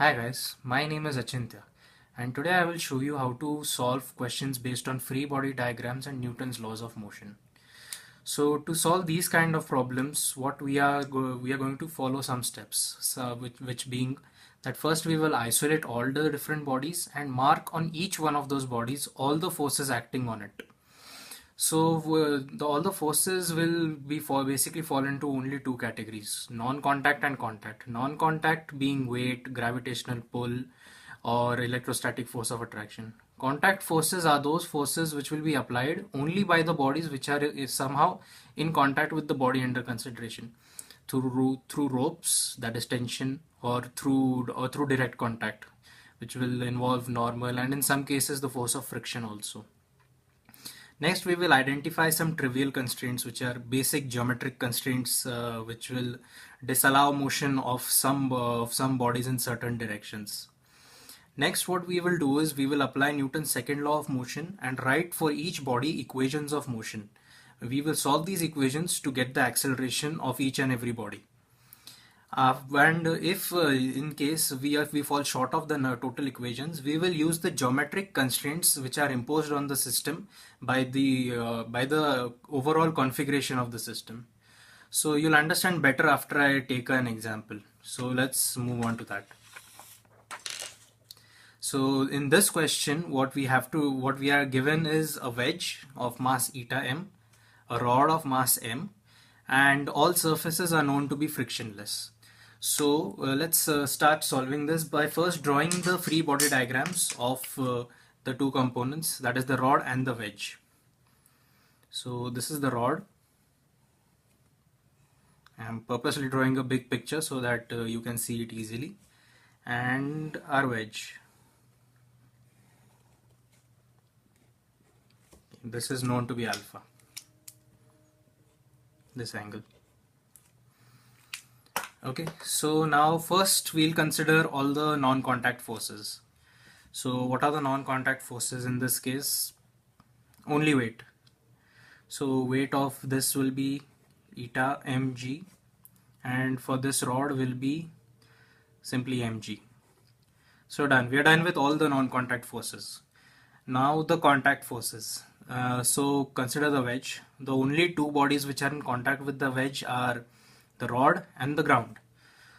Hi guys, my name is Achintya and today I will show you how to solve questions based on free body diagrams and Newton's laws of motion. So to solve these kind of problems, what we are going to follow some steps, which being that first we will isolate all the different bodies and mark on each one of those bodies all the forces acting on it. So all the forces will be basically fall into only two categories: non-contact and contact. Non-contact being weight, gravitational pull, or electrostatic force of attraction. Contact forces are those forces which will be applied only by the bodies which are is somehow in contact with the body under consideration through ropes, that is tension, or through direct contact, which will involve normal and in some cases the force of friction also. Next, we will identify some trivial constraints, which are basic geometric constraints, which will disallow motion of some bodies in certain directions. Next, what we will do is we will apply Newton's second law of motion and write for each body equations of motion. We will solve these equations to get the acceleration of each and every body. And if in case we fall short of the total equations, we will use the geometric constraints which are imposed on the system by the overall configuration of the system. So you'll understand better after I take an example. So let's move on to that. So in this question, what we are given is a wedge of mass eta m, a rod of mass m, and all surfaces are known to be frictionless. So let's start solving this by first drawing the free body diagrams of the two components, that is the rod and the wedge. So this is the rod. I'm purposely drawing a big picture so that you can see it easily, and our wedge. This is known to be alpha, this angle. Okay, so now first we'll consider all the non-contact forces. So what are the non-contact forces in this case? Only weight. So weight of this will be eta mg, and for this rod will be simply mg. So done. We are done with all the non-contact forces. Now the contact forces. So consider the wedge. The only two bodies which are in contact with the wedge are the rod and the ground.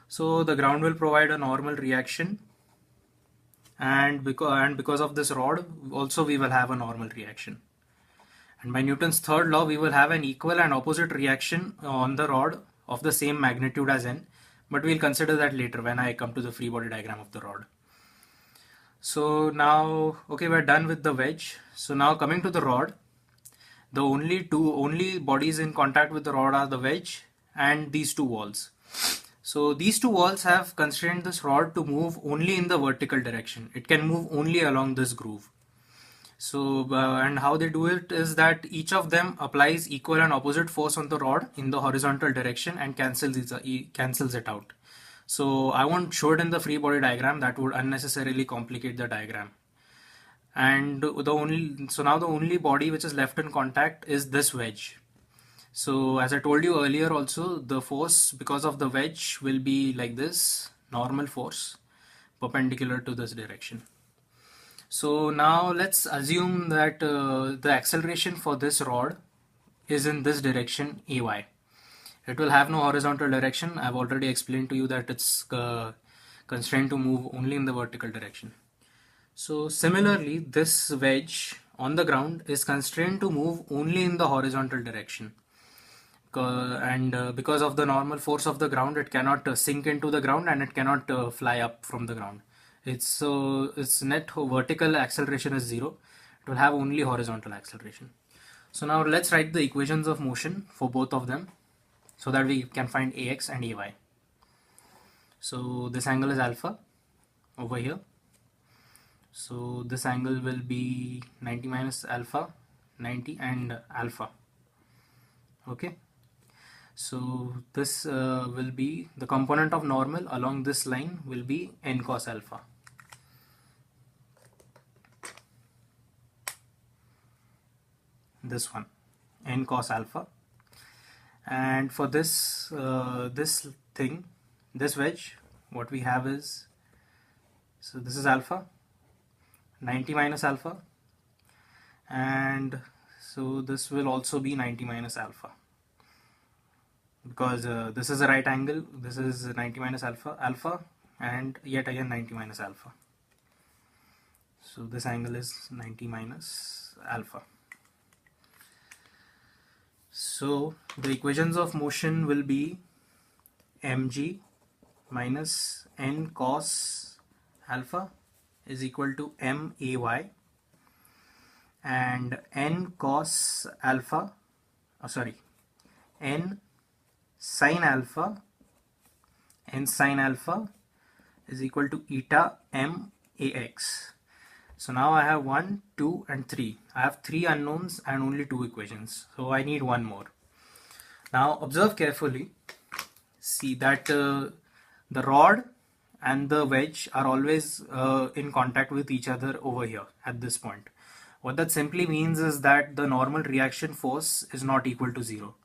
So the ground will provide a normal reaction, and because of this rod also we will have a normal reaction. And by Newton's third law, we will have an equal and opposite reaction on the rod of the same magnitude as n, but we'll consider that later when I come to the free body diagram of the rod. So now, okay, we're done with the wedge. So now coming to the rod, the only bodies in contact with the rod are the wedge and these two walls. So these two walls have constrained this rod to move only in the vertical direction. It can move only along this groove. So and how they do it is that each of them applies equal and opposite force on the rod in the horizontal direction and cancels it out. So I won't show it in the free body diagram, that would unnecessarily complicate the diagram. And now the only body which is left in contact is this wedge. So as I told you earlier also, the force because of the wedge will be like this, normal force perpendicular to this direction. So now let's assume that the acceleration for this rod is in this direction ay. It will have no horizontal direction. I've already explained to you that it's constrained to move only in the vertical direction. So similarly, this wedge on the ground is constrained to move only in the horizontal direction. And because of the normal force of the ground, it cannot sink into the ground and it cannot fly up from the ground. Its net vertical acceleration is 0. It will have only horizontal acceleration. So now let's write the equations of motion for both of them so that we can find ax and ay. So this angle is alpha over here. So this angle will be 90 minus alpha, 90 and alpha. Okay. So this will be the component of normal along this line will be n cos alpha. This one, n cos alpha. And for this this wedge, what we have is So this is alpha, 90 minus alpha, and so this will also be 90 minus alpha, because this is a right angle, this is 90 minus alpha, and yet again 90 minus alpha. So this angle is 90 minus alpha. So the equations of motion will be mg minus n cos alpha is equal to may, and n cos alpha, n sin alpha is equal to eta max. So now I have 1, 2 and 3. I have 3 unknowns and only 2 equations. So I need one more. Now observe carefully. See that the rod and the wedge are always in contact with each other over here at this point. What that simply means is that the normal reaction force is not equal to 0.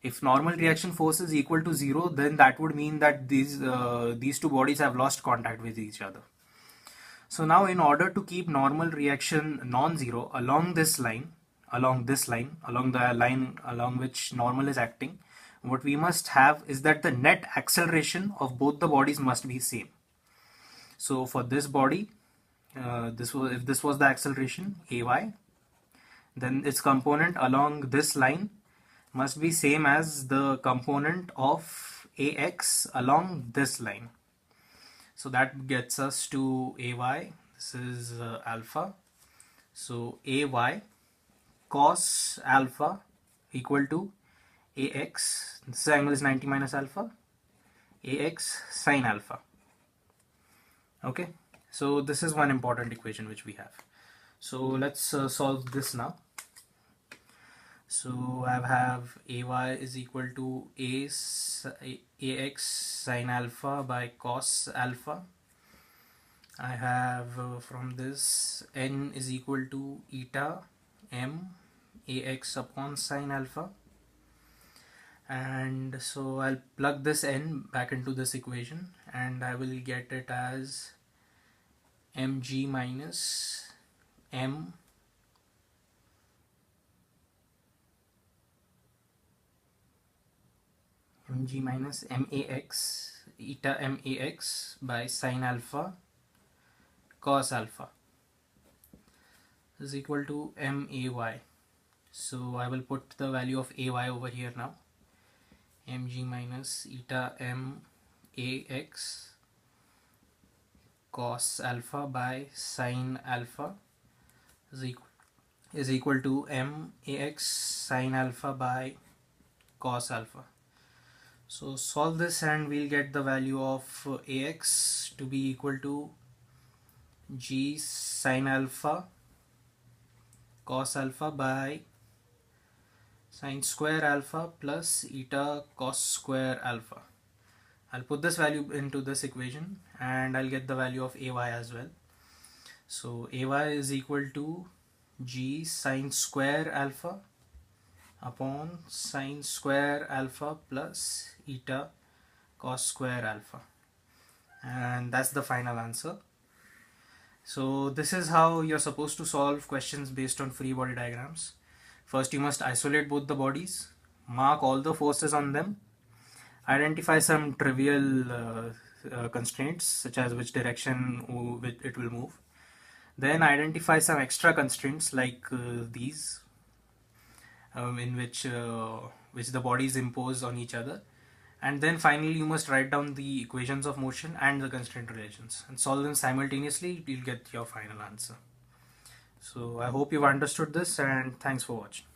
If normal reaction force is equal to 0, then that would mean that these two bodies have lost contact with each other. So now in order to keep normal reaction non-zero along the line along which normal is acting, what we must have is that the net acceleration of both the bodies must be same. So for this body, if this was the acceleration ay, then its component along this line must be same as the component of ax along this line. So that gets us to ay, this is alpha, so ay cos alpha equal to ax, this angle is 90 minus alpha, ax sin alpha. Okay, so this is one important equation which we have. So let's solve this now. So I have ay is equal to ax sin alpha by cos alpha. I have from this n is equal to eta m ax upon sin alpha, and so I'll plug this n back into this equation and I will get it as mg minus m mg minus max eta max by sin alpha cos alpha is equal to may. So I will put the value of ay over here now. Mg minus eta max cos alpha by sin alpha is equal to max sin alpha by cos alpha. So solve this and we'll get the value of ax to be equal to g sin alpha cos alpha by sin square alpha plus eta cos square alpha. I'll put this value into this equation and I'll get the value of ay as well. So ay is equal to g sin square alpha upon sin square alpha plus eta cos square alpha, and that's the final answer. So this is how you're supposed to solve questions based on free body diagrams. First you must isolate both the bodies, mark all the forces on them, identify some trivial constraints such as which direction it will move, then identify some extra constraints like these in which the bodies impose on each other, and then finally you must write down the equations of motion and the constraint relations and solve them simultaneously. You'll get your final answer. So I hope you've understood this, and thanks for watching.